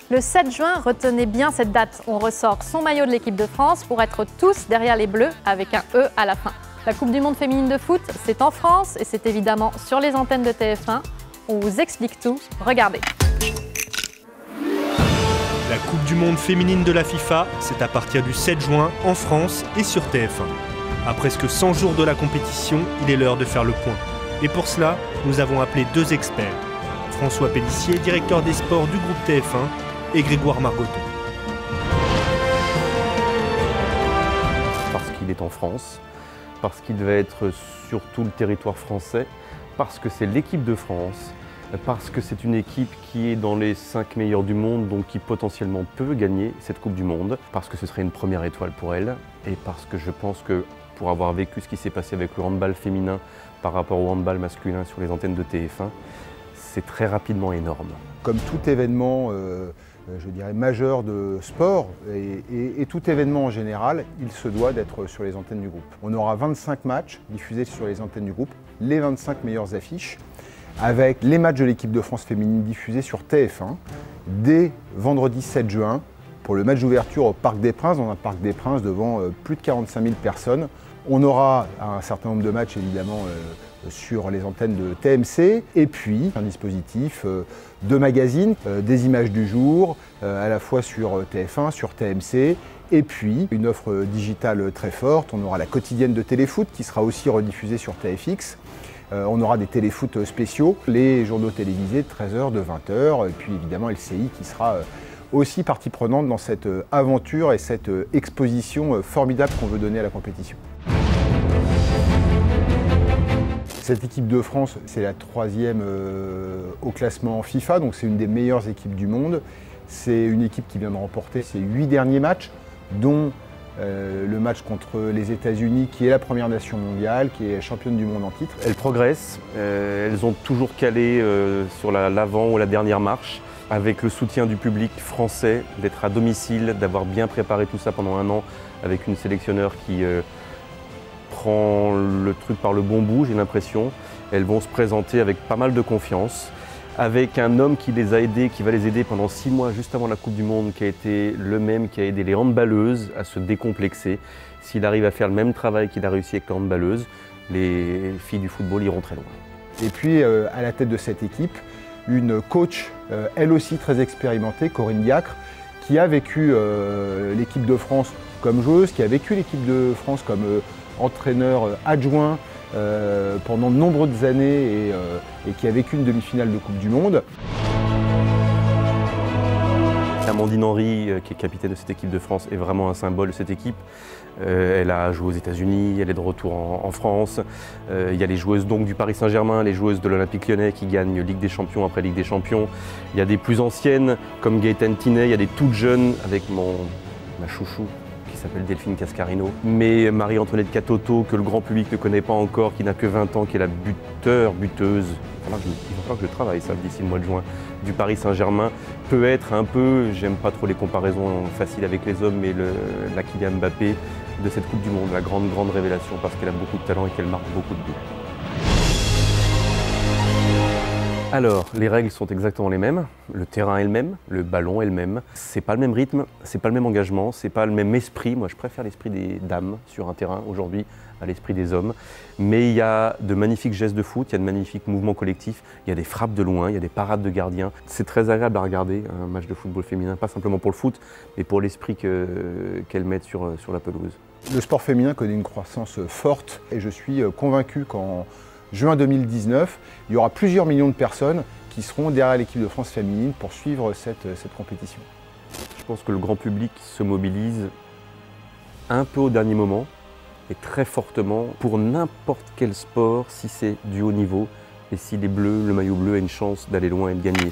Le 7 juin, retenez bien cette date. On ressort son maillot de l'équipe de France pour être tous derrière les Bleus avec un E à la fin. La Coupe du Monde féminine de foot, c'est en France et c'est évidemment sur les antennes de TF1. On vous explique tout. Regardez. La Coupe du Monde féminine de la FIFA, c'est à partir du 7 juin en France et sur TF1. À presque 100 jours de la compétition, il est l'heure de faire le point. Et pour cela, nous avons appelé deux experts. François Pélissier, directeur des sports du groupe TF1, et Grégoire Margoton. Parce qu'il est en France, parce qu'il va être sur tout le territoire français, parce que c'est l'équipe de France, parce que c'est une équipe qui est dans les 5 meilleurs du monde, donc qui potentiellement peut gagner cette Coupe du Monde, parce que ce serait une première étoile pour elle, et parce que je pense que pour avoir vécu ce qui s'est passé avec le handball féminin par rapport au handball masculin sur les antennes de TF1, c'est très rapidement énorme. Comme tout événement, je dirais, majeur de sport et tout événement en général, il se doit d'être sur les antennes du groupe. On aura 25 matchs diffusés sur les antennes du groupe, les 25 meilleures affiches, avec les matchs de l'équipe de France féminine diffusés sur TF1 dès vendredi 7 juin pour le match d'ouverture au Parc des Princes, dans un Parc des Princes devant plus de 45 000 personnes. On aura un certain nombre de matchs évidemment sur les antennes de TMC et puis un dispositif de magazines, des images du jour, à la fois sur TF1, sur TMC et puis une offre digitale très forte. On aura la quotidienne de téléfoot qui sera aussi rediffusée sur TFX. On aura des téléfoot spéciaux, les journaux télévisés de 13h, de 20h et puis évidemment LCI qui sera aussi partie prenante dans cette aventure et cette exposition formidable qu'on veut donner à la compétition. Cette équipe de France, c'est la 3e au classement FIFA, donc c'est une des meilleures équipes du monde. C'est une équipe qui vient de remporter ses 8 derniers matchs, dont le match contre les États-Unis, qui est la première nation mondiale, qui est championne du monde en titre. Elles progressent, elles ont toujours calé sur l'avant ou la dernière marche, avec le soutien du public français, d'être à domicile, d'avoir bien préparé tout ça pendant un an, avec une sélectionneur qui prend le truc par le bon bout, j'ai l'impression. Elles vont se présenter avec pas mal de confiance, avec un homme qui les a aidées, qui va les aider pendant 6 mois juste avant la Coupe du Monde, qui a été le même, qui a aidé les handballeuses à se décomplexer. S'il arrive à faire le même travail qu'il a réussi avec les handballeuses, les filles du football iront très loin. Et puis à la tête de cette équipe, une coach, elle aussi très expérimentée, Corinne Diacre, qui a vécu l'équipe de France comme joueuse, qui a vécu l'équipe de France comme entraîneur adjoint pendant de nombreuses années et qui a vécu une demi-finale de Coupe du Monde. Amandine Henry, qui est capitaine de cette équipe de France, est vraiment un symbole de cette équipe. Elle a joué aux États-Unis, elle est de retour en France. Il y a les joueuses donc du Paris Saint-Germain, les joueuses de l'Olympique Lyonnais qui gagnent Ligue des Champions après Ligue des Champions. Il y a des plus anciennes comme Gaëtane Tinet, il y a des toutes jeunes avec ma chouchou qui s'appelle Delphine Cascarino. Mais Marie-Antoinette Catoto, que le grand public ne connaît pas encore, qui n'a que 20 ans, qui est la buteuse, il va falloir que je travaille ça d'ici le mois de juin, du Paris Saint-Germain, peut être un peu, j'aime pas trop les comparaisons faciles avec les hommes, mais la Kylian Mbappé de cette Coupe du Monde, la grande révélation, parce qu'elle a beaucoup de talent et qu'elle marque beaucoup de buts. Alors, les règles sont exactement les mêmes, le terrain est le même, le ballon est le même. C'est pas le même rythme, c'est pas le même engagement, c'est pas le même esprit. Moi, je préfère l'esprit des dames sur un terrain aujourd'hui à l'esprit des hommes. Mais il y a de magnifiques gestes de foot, il y a de magnifiques mouvements collectifs, il y a des frappes de loin, il y a des parades de gardiens. C'est très agréable à regarder, un match de football féminin, pas simplement pour le foot, mais pour l'esprit qu'elles mettent sur la pelouse. Le sport féminin connaît une croissance forte et je suis convaincu qu'en juin 2019, il y aura plusieurs millions de personnes qui seront derrière l'équipe de France féminine pour suivre cette compétition. Je pense que le grand public se mobilise un peu au dernier moment et très fortement pour n'importe quel sport si c'est du haut niveau et si les Bleus, le maillot bleu a une chance d'aller loin et de gagner.